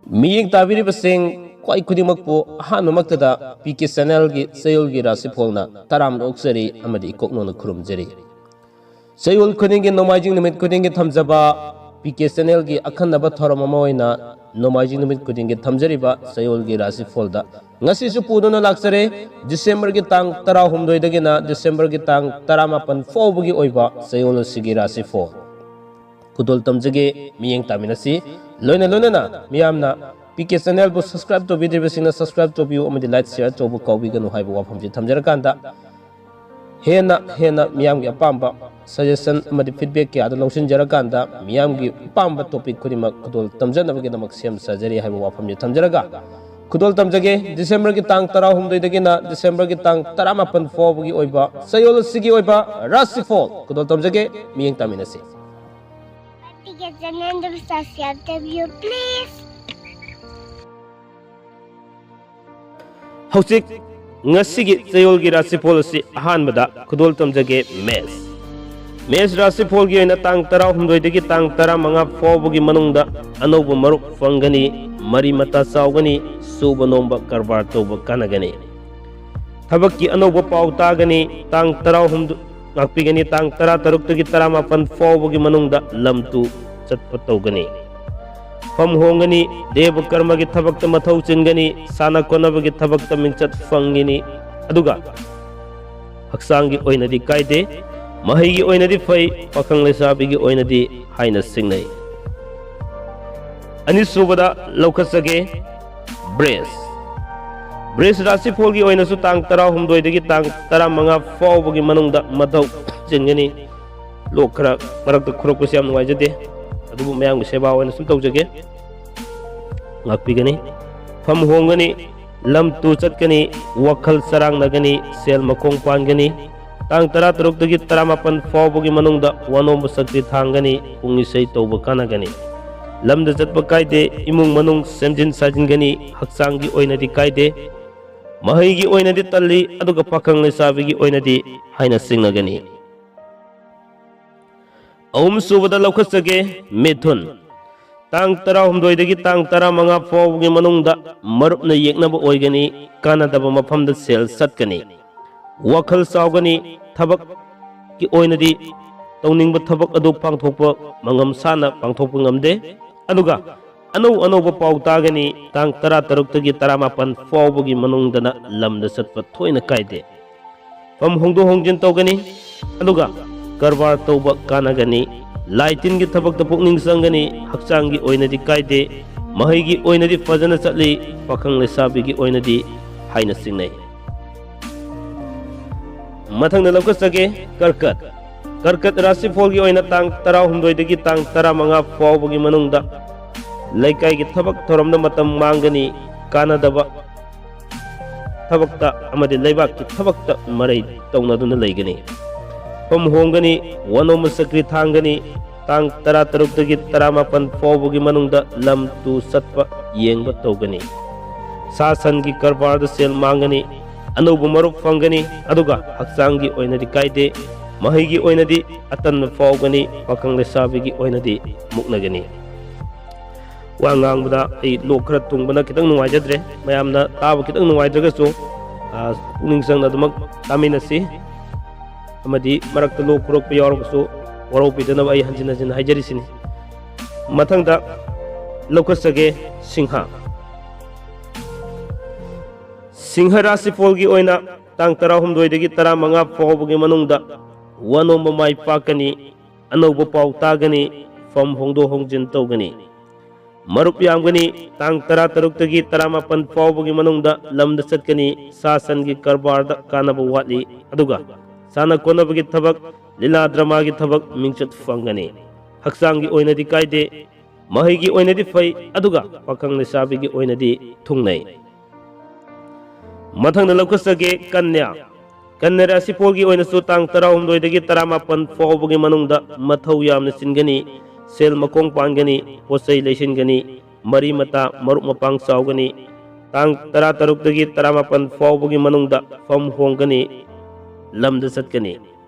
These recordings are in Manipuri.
ꯃꯤꯌꯦꯡ ꯇꯥꯕꯤꯔꯤꯕꯁꯤꯡ ꯈ꯭ꯋꯥꯏ ꯈꯨꯗꯤꯡꯃꯛꯄꯨ ꯑꯍꯥꯟꯕꯃꯛꯇꯗ ꯄꯤके ꯆꯦꯅꯦꯜꯒꯤ ꯆꯌꯣꯜꯒꯤ ꯔꯥꯁꯤꯐꯣꯜꯅ ꯇꯔꯥꯝꯅ ꯑꯣꯛꯆꯔꯤ ꯑꯃꯗꯤ ꯏꯀꯣꯛꯅꯣꯅ ꯈꯨꯔꯨꯝꯖꯔꯤ꯫ ꯆꯌꯣꯜ ꯈꯨꯗꯤꯡꯒꯤ ꯅꯣꯡꯃꯥꯏꯖꯤꯡ ꯅꯨꯃꯤꯠ ꯈꯨꯗꯤꯡꯒꯤ ꯊꯝꯖꯕ ꯄꯤके ꯆꯦꯅꯦꯜꯒꯤ ꯑꯈꯟꯅꯕ ꯊꯧꯔꯝ ꯑꯃ ꯑꯣꯏꯅ ꯅꯣꯡꯃꯥꯏꯖꯤꯡ ꯅꯨꯃꯤꯠ ꯈꯨꯗꯤꯡꯒꯤ ꯊꯝꯖꯔꯤꯕ ꯆꯌꯣꯜꯒꯤ ꯔꯥꯁꯤꯐꯣꯜꯗ ꯉꯁꯤꯁꯨ ꯄꯨꯗꯨꯅ ꯂꯥꯛꯆꯔꯦ ꯗꯤꯁꯦꯝꯕꯔꯒꯤ ꯇꯥꯡ 16ꯗꯒꯤꯅ ꯗꯤꯁꯦꯝꯕꯔꯒꯤ ꯇꯥꯡ 18 ꯐꯥꯎꯕꯒꯤ ꯑꯣꯏꯕ ꯆꯌꯣꯜ ꯑꯁꯤꯒꯤ ꯔꯥꯁꯤꯐꯣꯜ ꯈꯨꯗꯣꯜ ꯇꯝꯖꯒꯦ ꯃꯤꯠꯌꯦꯡ ꯇꯥꯃꯤꯟꯅꯁꯤ ꯂꯣꯏꯅꯅ ꯃꯤꯌꯥꯝꯅ ꯄꯤके ꯆꯦꯅꯦꯜꯕꯨ ꯁꯕꯁꯀ꯭राꯏꯕ ꯇꯧꯕꯤꯗ꯭ꯔꯤꯕꯁꯤꯡꯅ ꯁꯕꯁꯀ꯭राꯏꯕ ꯇꯧꯕꯤꯌꯨ ꯑꯃꯗꯤ ꯂꯥꯏꯛ ꯁꯦꯌꯔ ꯇꯧꯕ ꯀꯥꯎꯕꯤꯒꯅꯨ ꯍꯥꯏꯕ ꯋꯥꯐꯝꯁꯤ ꯊꯝꯖꯔꯀꯥꯟꯗ ꯍꯦꯟꯅ ꯃꯤꯌꯥꯝꯒꯤ ꯑꯄꯥꯝꯕ ꯁꯖꯦꯁꯟ ꯑꯃꯗꯤ ꯐꯤꯗꯕꯦꯛ ꯀꯌꯥꯗ ꯂꯧꯁꯤꯟꯖꯔꯀꯥꯟꯗ ꯃꯤꯌꯥꯝꯒꯤ ꯑꯄꯥꯝꯕ ꯇꯣꯄꯤꯛ ꯈꯨꯗꯤꯡꯃꯛ ꯈꯨꯗꯣꯜ ꯇꯝꯖꯅꯕꯒꯤꯗꯃꯛ ꯁꯦꯝ ꯁꯥꯖꯔꯤ ꯍꯥꯏꯕ ꯋꯥꯐꯝꯁꯤ ꯊꯝꯖꯔꯒ ꯈꯨꯗꯣꯜ ꯇꯝꯖꯒꯦ ꯗꯤꯁꯦꯝꯕꯔꯒꯤ ꯇꯥꯡ 16ꯗꯒꯤꯅ ꯗꯤꯁꯦꯝꯕꯔꯒꯤ ꯇꯥꯡ 18 ꯐꯥꯎꯕꯒꯤ ꯑꯣꯏꯕ ꯆꯌꯣꯜ ꯑꯁꯤꯒꯤ ꯑꯣꯏꯕ ꯔꯥꯁꯤꯐꯣꯜ ꯈꯨꯗꯣꯜ ꯇꯝꯖꯒꯦ ꯃꯤꯠꯌꯦꯡ ꯇꯥꯃꯤꯟꯅꯁꯤ꯫ Get the name of the please. ꯍꯧꯖꯤꯛ ꯉꯁꯤꯒꯤ ꯆꯌꯣꯜꯒꯤ ꯔꯥꯁꯤꯐꯣꯜ ꯑꯁꯤ ꯑꯍꯥꯟꯕꯗ ꯈꯨꯗꯣꯜ ꯇꯝꯖꯒꯦ ꯃꯦꯁ ꯔꯥꯁꯤꯐꯣꯜꯒꯤ ꯑꯣꯏꯅ ꯇꯥꯡ 16ꯗꯒꯤ ꯇꯥꯡ 15 ꯐꯥꯎꯕꯒꯤ ꯃꯅꯨꯡꯗ ꯑꯅꯧꯕ ꯃꯔꯨꯞ ꯐꯪꯒꯅꯤ, ꯃꯔꯤ ꯃꯇꯥ ꯆꯥꯎꯒꯅꯤ, ꯁꯨꯕ ꯅꯣꯝꯕ ꯀꯔꯕꯥꯔ ꯇꯧꯕ ꯀꯥꯟꯅꯒꯅꯤ, ꯊꯕꯛꯀꯤ ꯑꯅꯧꯕ ꯄꯥꯎ ꯇꯥꯒꯅꯤ, ꯇꯥꯡ 16 ꯉꯥꯛꯄꯤꯒꯅꯤ, ꯇꯥꯡ 16ꯗꯒꯤ 18 ꯐꯥꯎꯕꯒꯤ ꯃꯅꯨꯡꯗ ꯂꯝ ꯇꯨ ꯆꯠꯄ ꯇꯧꯒꯅꯤ, ꯐꯝ ꯍꯣꯡꯒꯅꯤ, ꯗꯦꯕ ꯀꯔꯃꯒꯤ ꯊꯕꯛꯇ ꯃꯊꯧ ꯆꯤꯟꯒꯅꯤ, ꯁꯥꯟꯅ ꯈꯣꯠꯅꯕꯒꯤ ꯊꯕꯛꯇ ꯃꯤꯡꯆꯠ ꯐꯪꯒꯅꯤ, ꯑꯗꯨꯒ ꯍꯛꯆꯥꯡꯒꯤ ꯑꯣꯏꯅꯗꯤ ꯀꯥꯏꯗꯦ, ꯃꯍꯩꯒꯤ ꯑꯣꯏꯅꯗꯤ ꯐꯩ, ꯄꯥꯈꯪ ꯂꯩꯁꯥꯕꯤꯒꯤ ꯑꯣꯏꯅꯗꯤ ꯍꯥꯏꯅ ꯁꯤꯡꯅꯩ꯫ ꯑꯅꯤꯁꯨꯕꯗ ꯂꯧꯈꯠꯆꯒꯦ ꯕ꯭ꯔꯦꯁ ꯔꯥꯁꯤꯐꯣꯜꯒꯤ ꯑꯣꯏꯅꯁꯨ ꯇꯥꯡ 16ꯗꯒꯤ ꯇꯥꯡ 15 ꯐꯥꯎꯕꯒꯤ ꯃꯅꯨꯡꯗ ꯃꯊꯧ ꯆꯤꯟꯒꯅꯤ꯫ ꯂꯣꯛ ꯈꯔ ꯃꯔꯛꯇ ꯈꯨꯔꯛꯄꯁꯤ ꯌꯥꯝ ꯅꯨꯡꯉꯥꯏꯖꯗꯦ, ꯑꯗꯨꯕꯨ ꯃꯌꯥꯝꯒꯤ ꯁꯦꯕꯥ ꯑꯣꯏꯅ ꯁꯨꯝ ꯇꯧꯖꯒꯦ꯫ ꯉꯥꯛꯄꯤꯒꯅꯤ, ꯐꯝ ꯍꯣꯡꯒꯅꯤ, ꯂꯝ ꯇꯨ ꯆꯠꯀꯅꯤ, ꯋꯥꯈꯜ ꯆꯔꯥꯡꯅꯒꯅꯤ, ꯁꯦꯜ ꯃꯈꯣꯡ ꯄꯥꯟꯒꯅꯤ, ꯇꯥꯡ 16ꯗꯒꯤ 18 ꯐꯥꯎꯕꯒꯤ ꯃꯅꯨꯡꯗ ꯋꯥꯅꯣꯝꯕ ꯁꯛꯇꯤ ꯊꯥꯡꯒꯅꯤ, ꯄꯨꯡ ꯏꯁꯩ ꯇꯧꯕ ꯀꯥꯟꯅꯒꯅꯤ, ꯂꯝꯗ ꯆꯠꯄ ꯀꯥꯏꯗꯦ, ꯏꯃꯨꯡ ꯃꯅꯨꯡ ꯁꯦꯝꯖꯤꯟ ꯁꯥꯖꯤꯟꯒꯅꯤ, ꯍꯛꯆꯥꯡꯒꯤ ꯑꯣꯏꯅꯗꯤ ꯀꯥꯏꯗꯦ, ꯃꯍꯩꯒꯤ ꯑꯣꯏꯅꯗꯤ ꯇꯜꯂꯤ, ꯑꯗꯨꯒ ꯄꯥꯈꯪ ꯂꯩꯁꯥꯕꯤꯒꯤ ꯑꯣꯏꯅꯗꯤ ꯍꯥꯏꯅ ꯁꯤꯡꯅꯒꯅꯤ꯫ ꯑꯍꯨꯝꯁꯨꯕꯗ ꯂꯧꯈꯠꯆꯒꯦ ꯃꯤꯊꯨꯟ, ꯇꯥꯡ 16ꯗꯒꯤ ꯇꯥꯡ 15 ꯐꯥꯎꯕꯒꯤ ꯃꯅꯨꯡꯗ ꯃꯔꯨꯞꯅ ꯌꯦꯛꯅꯕ ꯑꯣꯏꯒꯅꯤ, ꯀꯥꯟꯅꯗꯕ ꯃꯐꯝꯗ ꯁꯦꯜ ꯆꯠꯀꯅꯤ, ꯋꯥꯈꯜ ꯆꯥꯎꯒꯅꯤ, ꯊꯕꯛꯀꯤ ꯑꯣꯏꯅꯗꯤ ꯇꯧꯅꯤꯡꯕ ꯊꯕꯛ ꯑꯗꯨ ꯄꯥꯡꯊꯣꯛꯄ ꯃꯉꯝ ꯁꯥꯅ ꯄꯥꯡꯊꯣꯛꯄ ꯉꯝꯗꯦ, ꯑꯗꯨꯒ ꯑꯅꯧꯕ ꯄꯥꯎ ꯇꯥꯒꯅꯤ, ꯇꯥꯡ 16ꯗꯒꯤ 18 ꯐꯥꯎꯕꯒꯤ ꯃꯅꯨꯡꯗꯅ ꯂꯝꯗ ꯆꯠꯄ ꯊꯣꯏꯅ ꯀꯥꯏꯗꯦ, ꯐꯝ ꯍꯣꯡꯗꯣꯛ ꯍꯣꯡꯖꯤꯟ ꯇꯧꯒꯅꯤ, ꯑꯗꯨꯒ ꯀꯔꯕꯥꯔ ꯇꯧꯕ ꯀꯥꯟꯅꯒꯅꯤ, ꯂꯥꯏ ꯇꯤꯟꯒꯤ ꯊꯕꯛꯇ ꯄꯨꯛꯅꯤꯡ ꯆꯪꯒꯅꯤ, ꯍꯛꯆꯥꯡꯒꯤ ꯑꯣꯏꯅꯗꯤ ꯀꯥꯏꯗꯦ, ꯃꯍꯩꯒꯤ ꯑꯣꯏꯅꯗꯤ ꯐꯖꯅ ꯆꯠꯂꯤ, ꯄꯥꯈꯪ ꯂꯩꯁꯥꯕꯤꯒꯤ ꯑꯣꯏꯅꯗꯤ ꯍꯥꯏꯅ ꯆꯤꯡꯅꯩ꯫ ꯃꯊꯪꯗ ꯂꯧꯈꯠꯆꯒꯦ ꯀꯔꯀꯠ ꯔꯥꯁꯤꯐꯣꯜꯒꯤ ꯑꯣꯏꯅ ꯇꯥꯡ 16ꯗꯒꯤ ꯇꯥꯡ 15 ꯐꯥꯎꯕꯒꯤ ꯃꯅꯨꯡꯗ ꯂꯩꯀꯥꯏꯒꯤ ꯊꯕꯛ ꯊꯧꯔꯝꯗ ꯃꯇꯝ ꯃꯥꯡꯒꯅꯤ, ꯀꯥꯟꯅꯗꯕ ꯊꯕꯛꯇ ꯑꯃꯗꯤ ꯂꯩꯕꯥꯛꯀꯤ ꯊꯕꯛꯇ ꯃꯔꯩ ꯇꯧꯅꯗꯨꯅ ꯂꯩꯒꯅꯤ, ꯐꯝ ꯍꯣꯡꯒꯅꯤ, ꯋꯥꯅꯣꯝꯕ ꯆꯀ꯭ꯔꯤ ꯊꯥꯡꯒꯅꯤ, ꯇꯥꯡ 16ꯗꯒꯤ 18 ꯐꯥꯎꯕꯒꯤ ꯃꯅꯨꯡꯗ ꯂꯝ ꯇꯨ ꯆꯠꯄ ꯌꯦꯡꯕ ꯇꯧꯒꯅꯤ, ꯁꯥ ꯁꯟꯒꯤ ꯀꯔꯕꯥꯔꯗ ꯁꯦꯜ ꯃꯥꯡꯒꯅꯤ, ꯑꯅꯧꯕ ꯃꯔꯨꯞ ꯐꯪꯒꯅꯤ, ꯑꯗꯨꯒ ꯍꯛꯆꯥꯡꯒꯤ ꯑꯣꯏꯅꯗꯤ ꯀꯥꯏꯗꯦ, ꯃꯍꯩꯒꯤ ꯑꯣꯏꯅꯗꯤ ꯑꯇꯟꯕ ꯐꯥꯎꯒꯅꯤ, ꯄꯥꯈꯪ ꯂꯩꯁꯥꯕꯤꯒꯤ ꯑꯣꯏꯅꯗꯤ ꯃꯨꯛꯅꯒꯅꯤ꯫ ꯋꯥ ꯉꯥꯡꯕꯗ ꯑꯩ ꯂꯣꯛ ꯈꯔ ꯊꯨꯡꯕꯅ ꯈꯤꯇꯪ ꯅꯨꯡꯉꯥꯏꯖꯗ꯭ꯔꯦ, ꯃꯌꯥꯝꯅ ꯇꯥꯕ ꯈꯤꯇꯪ ꯅꯨꯡꯉꯥꯏꯇ꯭ꯔꯒꯁꯨ ꯄꯨꯛꯅꯤꯡ ꯆꯪꯅ ꯑꯗꯨꯃꯛ ꯇꯥꯃꯤꯟꯅꯁꯤ, ꯑꯃꯗꯤ ꯃꯔꯛꯇ ꯂꯣꯛ ꯈꯨꯔꯛꯄ ꯌꯥꯎꯔꯒꯁꯨ ꯋꯥꯔꯧꯕꯤꯗꯅꯕ ꯑꯩ ꯍꯟꯖꯤꯟ ꯍꯥꯏꯖꯔꯤꯁꯤꯅꯤ꯫ ꯃꯊꯪꯗ ꯂꯧꯈꯠꯆꯒꯦ ꯁꯤꯡꯍ ꯔꯥꯁꯤꯐꯣꯜꯒꯤ ꯑꯣꯏꯅ ꯇꯥꯡ 16ꯗꯒꯤ 15 ꯐꯥꯎꯕꯒꯤ ꯃꯅꯨꯡꯗ ꯋꯥꯅꯣꯝꯕ ꯃꯥꯏ ꯄꯥꯛꯀꯅꯤ, ꯑꯅꯧꯕ ꯄꯥꯎ ꯇꯥꯒꯅꯤ, ꯐꯝ ꯍꯣꯡꯗꯣꯛ ꯍꯣꯡꯖꯤन ꯇꯧꯒꯅꯤ, ꯃꯔꯨꯞ ꯌꯥꯝꯒꯅꯤ, ꯇꯥꯡ 16ꯗꯒꯤ 18 ꯐꯥꯎꯕꯒꯤ ꯃꯅꯨꯡꯗ ꯂꯝꯗ ꯆꯠꯀꯅꯤ, ꯁꯥ ꯁꯟꯒꯤ ꯀꯔꯕꯥꯔꯗ ꯀꯥꯟꯅꯕ ꯋꯥꯠꯂꯤ, ꯑꯗꯨꯒ ꯁꯥꯟꯅ ꯈꯣꯠꯅꯕꯒꯤ ꯊꯕꯛ, ꯂꯤꯂꯥ ꯗ꯭ꯔꯃꯥꯒꯤ ꯊꯕꯛ ꯃꯤꯡꯆꯠ ꯐꯪꯒꯅꯤ, ꯍꯛꯆꯥꯡꯒꯤ ꯑꯣꯏꯅꯗꯤ ꯀꯥꯏꯗꯦ, ꯃꯍꯩꯒꯤ ꯑꯣꯏꯅꯗꯤ ꯐꯩ, ꯑꯗꯨꯒ ꯄꯥꯈꯪ ꯂꯩꯁꯥꯕꯤꯒꯤ ꯑꯣꯏꯅꯗꯤ ꯊꯨꯡꯅꯩ꯫ ꯃꯊꯪꯗ ꯂꯧꯈꯠꯆꯒꯦ ꯀꯟꯌꯥ ꯔꯥꯁꯤꯐꯣꯜꯒꯤ ꯑꯣꯏꯅꯁꯨ ꯇꯥꯡ 16ꯗꯒꯤ 18 ꯐꯥꯎꯕꯒꯤ ꯃꯅꯨꯡꯗ ꯃꯊꯧ ꯌꯥꯝꯅ ꯆꯤꯟꯒꯅꯤ, ꯁꯦꯜ ꯃꯈꯣꯡ ꯄꯥꯟꯒꯅꯤ, ꯄꯣꯠꯆꯩ ꯂꯩꯁꯤꯟꯒꯅꯤ, ꯃꯔꯤ ꯃꯇꯥ ꯃꯔꯨꯞ ꯃꯄꯥꯡ ꯆꯥꯎꯒꯅꯤ, ꯇꯥꯡ 16ꯗꯒꯤ 18 ꯐꯥꯎꯕꯒꯤ ꯃꯅꯨꯡꯗ ꯐꯝ ꯍꯣꯡꯒꯅꯤ, ꯂꯝꯗ ꯆꯠꯀꯅꯤ,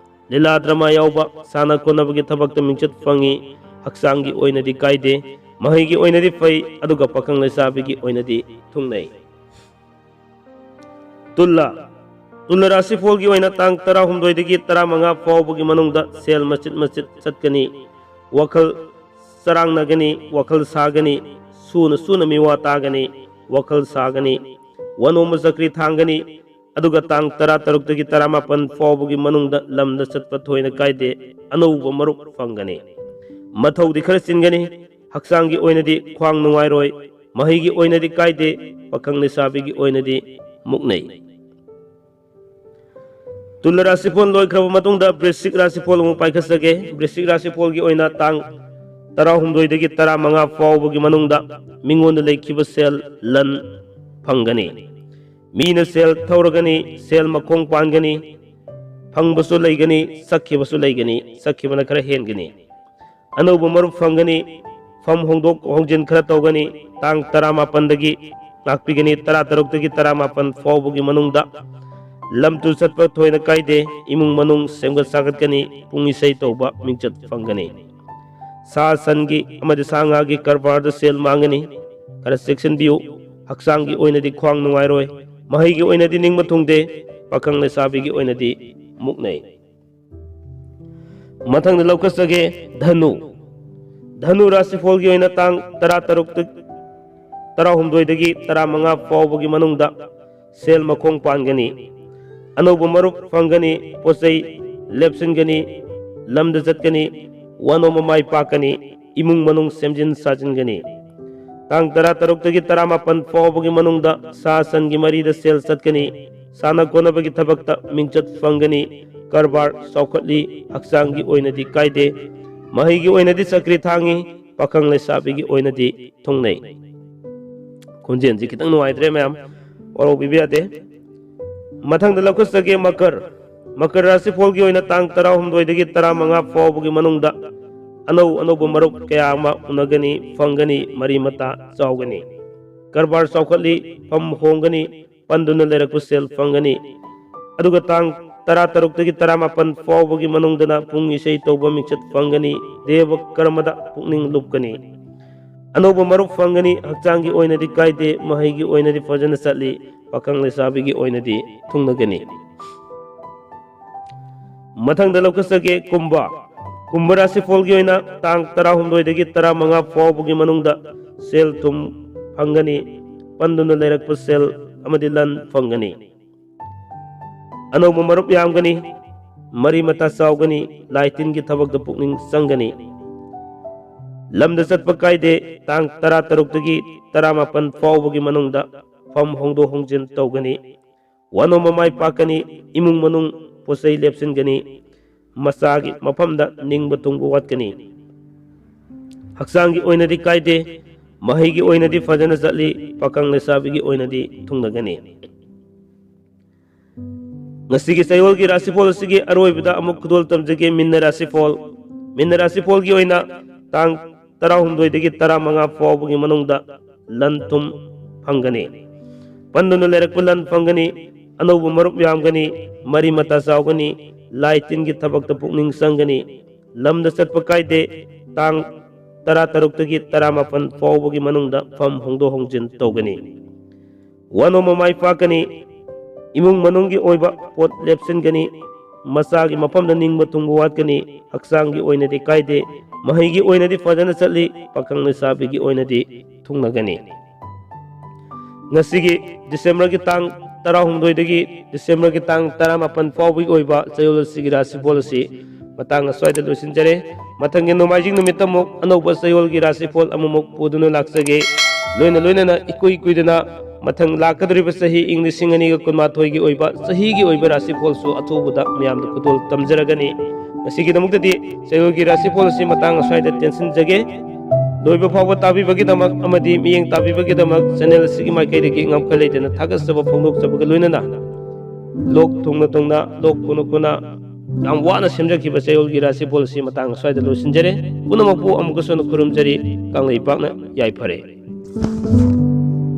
ꯂꯤꯂꯥ ꯗ꯭ꯔꯃꯥ ꯌꯥꯎꯕ, ꯁꯥꯟꯅ ꯈꯣꯠꯅꯕꯒꯤ ꯊꯕꯛꯇ ꯃꯤꯡꯆꯠ ꯐꯪꯏ, ꯍꯛꯆꯥꯡꯒꯤ ꯑꯣꯏꯅꯗꯤ ꯀꯥꯏꯗꯦ, ꯃꯍꯩꯒꯤ ꯑꯣꯏꯅꯗꯤ ꯐꯩ ꯑꯗꯨꯒ ꯄꯥꯈꯪ ꯂꯩꯁꯥꯕꯤꯒꯤ ꯑꯣꯏꯅꯗꯤ ꯊꯨꯡꯅꯩ꯫ ꯇꯨꯂꯥ ꯔꯥꯁꯤꯐꯣꯜꯒꯤ ꯑꯣꯏꯅ ꯇꯥꯡ 16ꯗꯒꯤ 15 ꯐꯥꯎꯕꯒꯤ ꯃꯅꯨꯡꯗ ꯁꯦꯜ ꯃꯆꯤꯠ ꯃꯆꯤꯠ ꯆꯠꯀꯅꯤ, ꯋꯥꯈꯜ ꯆꯔꯥꯡꯅꯒꯅꯤ, ꯋꯥꯈꯜ ꯁꯥꯒꯅꯤ, ꯁꯨꯅ ꯃꯤꯋꯥ ꯇꯥꯒꯅꯤ, ꯋꯥꯈꯜ ꯁꯥꯒꯅꯤ, ꯋꯥꯅꯣꯝꯕ ꯆꯀ꯭ꯔꯤ ꯊꯥꯡꯒꯅꯤ, ꯑꯗꯨꯒ ꯇꯥꯡ 16ꯗꯒꯤ 17 ꯐꯥꯎꯕꯒꯤ ꯃꯅꯨꯡꯗ ꯂꯝꯗ ꯆꯠꯄ ꯊꯣꯏꯅ ꯀꯥꯏꯗꯦ, ꯑꯅꯧꯕ ꯃꯔꯨꯞ ꯐꯪꯒꯅꯤ, ꯃꯊꯧꯗꯤ ꯈꯔ ꯆꯤꯟꯒꯅꯤ, ꯍꯛꯆꯥꯡꯒꯤ ꯑꯣꯏꯅꯗꯤ ꯈ꯭ꯋꯥꯡ ꯅꯨꯡꯉꯥꯏꯔꯣꯏ, ꯃꯍꯩꯒꯤ ꯑꯣꯏꯅꯗꯤ ꯀꯥꯏꯗꯦ, ꯄꯥꯈꯪ ꯂꯩꯁꯥꯕꯤꯒꯤ ꯑꯣꯏꯅꯗꯤ ꯃꯨꯛꯅꯩ꯫ ꯇꯨꯂꯥ ꯔꯥꯁꯤꯐꯣꯜ ꯂꯣꯏꯈ꯭ꯔꯕ ꯃꯇꯨꯡꯗ ꯕ꯭ꯔꯤꯁꯤꯛ ꯔꯥꯁꯤꯐꯣꯜ ꯑꯃꯨꯛ ꯄꯥꯏꯈꯠꯆꯒꯦ꯫ ꯕ꯭ꯔꯤꯁꯤꯛ ꯔꯥꯁꯤꯐꯣꯜꯒꯤ ꯑꯣꯏꯅ ꯇꯥꯡ 16ꯗꯒꯤ 15 ꯐꯥꯎꯕꯒꯤ ꯃꯅꯨꯡꯗ ꯃꯤꯉꯣꯟꯗ ꯂꯩꯈꯤꯕ ꯁꯦꯜ ꯂꯟ ꯐꯪꯒꯅꯤ, ꯃꯤꯅ ꯁꯦꯜ ꯊꯧꯔꯒꯅꯤ, ꯁꯦꯜ ꯃꯈꯣꯡ ꯄꯥꯟꯒꯅꯤ, ꯐꯪꯕꯁꯨ ꯂꯩꯒꯅꯤ, ꯁꯛꯈꯤꯕꯁꯨ ꯂꯩꯒꯅꯤ, ꯁꯛꯈꯤꯕꯅ ꯈꯔ ꯍꯦꯟꯒꯅꯤ, ꯑꯅꯧꯕ ꯃꯔꯨꯞ ꯐꯪꯒꯅꯤ, ꯐꯝ ꯍꯣꯡꯗꯣꯛ ꯍꯣꯡꯖꯤꯟꯈꯔ ꯇꯧꯒꯅꯤ, ꯇꯥꯡ 18ꯗꯒꯤ ꯂꯥꯛꯄꯤꯒꯅꯤ, 16ꯗꯒꯤ 17 ꯐꯥꯎꯕꯒꯤ ꯃꯅꯨꯡꯗ ꯂꯝ ꯇꯨ ꯆꯠꯄ ꯊꯣꯏꯅ ꯀꯥꯏꯗꯦ, ꯏꯃꯨꯡ ꯃꯅꯨꯡ ꯁꯦꯝꯒꯠ ꯁꯥꯒꯠꯀꯅꯤ, ꯄꯨꯡ ꯏꯁꯩ ꯇꯧꯕ ꯃꯤꯡꯆꯠ ꯐꯪꯒꯅꯤ, ꯁꯥ ꯁꯟꯒꯤ ꯑꯃꯗꯤ ꯁꯥ ꯉꯥꯒꯤ ꯀꯔꯕꯥꯔꯗ ꯁꯦꯜ ꯃꯥꯡꯒꯅꯤ, ꯈꯔ ꯆꯦꯛꯁꯤꯟꯕꯤꯌꯨ, ꯍꯛꯆꯥꯡꯒꯤ ꯑꯣꯏꯅꯗꯤ ꯈ꯭ꯋꯥꯡ ꯅꯨꯡꯉꯥꯏꯔꯣꯏ, ꯃꯍꯩꯒꯤ ꯑꯣꯏꯅꯗꯤ ꯅꯤꯡꯕ ꯊꯨꯡꯗꯦ, ꯄꯥꯈꯪ ꯂꯩꯁꯥꯕꯤꯒꯤ ꯑꯣꯏꯅꯗꯤ ꯃꯨꯛꯅꯩ꯫ ꯃꯊꯪꯗ ꯂꯧꯈꯠꯆꯒꯦ ꯙꯅꯨ ꯔꯥꯁꯤꯐꯣꯜꯒꯤ ꯑꯣꯏꯅ ꯇꯥꯡ 16ꯗꯒꯤ 15 ꯐꯥꯎꯕꯒꯤ ꯃꯅꯨꯡꯗ ꯁꯦꯜ ꯃꯈꯣꯡ ꯄꯥꯟꯒꯅꯤ, ꯑꯅꯧꯕ ꯃꯔꯨꯞ ꯐꯪꯒꯅꯤ, ꯄꯣꯠꯆꯩ ꯂꯦꯞꯁꯤꯟꯒꯅꯤ, ꯂꯝꯗ ꯆꯠꯀꯅꯤ, ꯋꯥꯅꯣꯝꯕ ꯃꯥꯏ ꯄꯥꯛꯀꯅꯤ, ꯏꯃꯨꯡ ꯃꯅꯨꯡ ꯁꯦꯝꯖꯤꯟ ꯁꯥꯖꯤꯟꯒꯅꯤ, ꯇꯥꯡ 16ꯗꯒꯤ 17 ꯐꯥꯎꯕꯒꯤ ꯃꯅꯨꯡꯗ ꯁꯥ ꯁꯟꯒꯤ ꯃꯔꯤꯗ ꯁꯦꯜ ꯆꯠꯀꯅꯤ, ꯁꯥꯟꯅ ꯈꯣꯠꯅꯕꯒꯤ ꯊꯕꯛꯇ ꯃꯤꯡꯆꯠ ꯐꯪꯒꯅꯤ, ꯀꯔꯕꯥꯔ ꯆꯥꯎꯈꯠꯂꯤ, ꯍꯛꯆꯥꯡꯒꯤ ꯑꯣꯏꯅꯗꯤ ꯀꯥꯏꯗꯦ, ꯃꯍꯩꯒꯤ ꯑꯣꯏꯅꯗꯤ ꯆꯀ꯭ꯔꯤ ꯊꯥꯡꯉꯤ, ꯄꯥꯈꯪ ꯂꯩꯁꯥꯕꯤꯒꯤ ꯑꯣꯏꯅꯗꯤ ꯊꯨꯡꯅꯩ꯫ ꯈꯣꯟꯖꯦꯜꯁꯤ ꯈꯤꯇꯪ ꯅꯨꯡꯉꯥꯏꯇ꯭रे ꯃꯌꯥꯝ, ꯋꯥꯔꯧꯕꯤꯕ ꯌꯥꯗꯦ꯫ ꯃꯊꯪꯗ ꯂꯧꯈꯠꯆꯒꯦ ꯃꯀꯔ ꯔꯥꯁꯤꯐꯣꯜꯒꯤ ꯑꯣꯏꯅ ꯇꯥꯡ 16ꯗꯒꯤ 15 ꯐꯥꯎꯕꯒꯤ ꯃꯅꯨꯡꯗ ꯑꯅꯧꯕ ꯃꯔꯨꯞ ꯀꯌా ꯑꯃ ꯎꯅꯒꯅꯤ, ꯐꯪꯒꯅꯤ, ꯃꯔꯤ ꯃꯇꯥ ꯆꯥꯎꯒꯅꯤ, ꯀꯔꯕꯥꯔ ꯆꯥꯎꯈꯠꯂꯤ, ꯐꯝ ꯍꯣꯡꯒꯅꯤ, ꯄꯟꯗꯨꯅ ꯂꯩꯔꯛꯄ ꯁꯦꯜ ꯐꯪꯒꯅꯤ, ꯑꯗꯨꯒ ꯇꯥꯡ 16ꯗꯒꯤ 17 ꯐꯥꯎꯕꯒꯤ ꯃꯅꯨꯡꯗꯅ ꯄꯨꯡ ꯏꯁꯩ ꯇꯧꯕ ꯃꯤꯡꯆꯠ ꯐꯪꯒꯅꯤ, ꯗꯦꯕ ꯀꯔꯃꯗ ꯄꯨꯛꯅꯤꯡ ꯂꯨꯞꯀꯅꯤ, ꯑꯅꯧꯕ ꯃꯔꯨꯞ ꯐꯪꯒꯅꯤ, ꯍꯛꯆꯥꯡꯒꯤ ꯑꯣꯏꯅꯗꯤ ꯀꯥꯏꯗꯦ, ꯃꯍꯩꯒꯤ ꯑꯣꯏꯅꯗꯤ ꯐꯖꯅ ꯆꯠꯂꯤ, ꯄꯥꯈꯪ ꯂꯩꯁꯥꯕꯤꯒꯤ ꯑꯣꯏꯅꯗꯤ ꯊꯨꯡꯅꯒꯅꯤ꯫ ꯃꯊꯪꯗ ꯂꯧꯈꯠꯆꯒꯦ ꯀꯨꯝꯚ ꯔꯥꯁꯤꯐꯣꯜꯒꯤ ꯑꯣꯏꯅ ꯇꯥꯡ 16ꯗꯒꯤ 15 ꯐꯥꯎꯕꯒꯤ ꯃꯅꯨꯡꯗ ꯁꯦꯜ ꯊꯨꯝ ꯐꯪꯒꯅꯤ, ꯄꯟꯗꯨꯅ ꯂꯩꯔꯛꯄ ꯁꯦꯜ ꯑꯃꯗꯤ ꯂꯟ ꯐꯪꯒꯅꯤ, ꯑꯅꯧꯕ ꯃꯔꯨꯞ ꯌꯥꯝꯒꯅꯤ, ꯃꯔꯤ ꯃꯇꯥ ꯆꯥꯎꯒꯅꯤ, ꯂꯥꯏ ꯇꯤꯟꯒꯤ ꯊꯕꯛꯇ ꯄꯨꯛꯅꯤꯡ ꯆꯪꯒꯅꯤ, ꯂꯝꯗ ꯆꯠꯄ ꯀꯥꯏꯗꯦ, ꯇꯥꯡ 16ꯗꯒꯤ 17 फावबगी मनुंगदा फम होंदो होंजिन तौगनी वनोम माई पाकनी इमुंग मनुंग पोसई लेप्सिनगनी मसागी मफमदा निंगब तुंगब वाटकनी हक्सांगी ओइनदी कायदे महैगी ओइनदी फजन चली Pakang लेसाबिगी ओइनदी थुंगनगनी ngasiगी sayolgi rasifol sigi aroibida amuk khudol tamjege minna rasifol gi oina tang 16 dagi 15 fawbugi manungda lantum phangani panduna lerak pulan phangani anobu marup yamgani mari mata sawgani laitin gi thabak ta pukning sangani lamda satpa kaide tang 16 dagi 18 fawbugi manungda pham hongdo hongjin tawgani wano mamai pakani imung manunggi oiba pot lepsingani masagi mafamda ningba tungbu watkani haksangi oinadi kaide mahigi oinadi fajana chatli pakang lesabigi oinadi thungnagani ngasigi December gi tang 16 dagi December gi tang 18 fawbi oiba chayol sigi rasi policy matang aswaida losinjare mathangi nomajing numitamok anoba chayol gi rasi pol amumok puduna laksage loina na ikui kuidana मथंग लाकदरिबा सही इंग लिसिंग अनि कुनमाथोय गी ओइबा सही गी ओइबा राशिफल सु अथुबुदा म्याम द कुतोल तमजरगनी मसिगी दमुक्तदी सयो गी राशिफल सि मतंग साइड टेंशन जगे लोइबा फावबा ताबी बगी दमक अमदी मियंग ताबी बगी दमक चैनल सिगी माइकै दगी ngam खलेदना थागस सब फोंदोक सबग लोइनना लोक थुंगना लोक कुना याम वाना सेमजखिबा सयो गी राशिफल सि मतंग साइड लोसिनजरे पुनमकु अमुकसोन खुरुमजरी कांगलै पाकना याइ फरे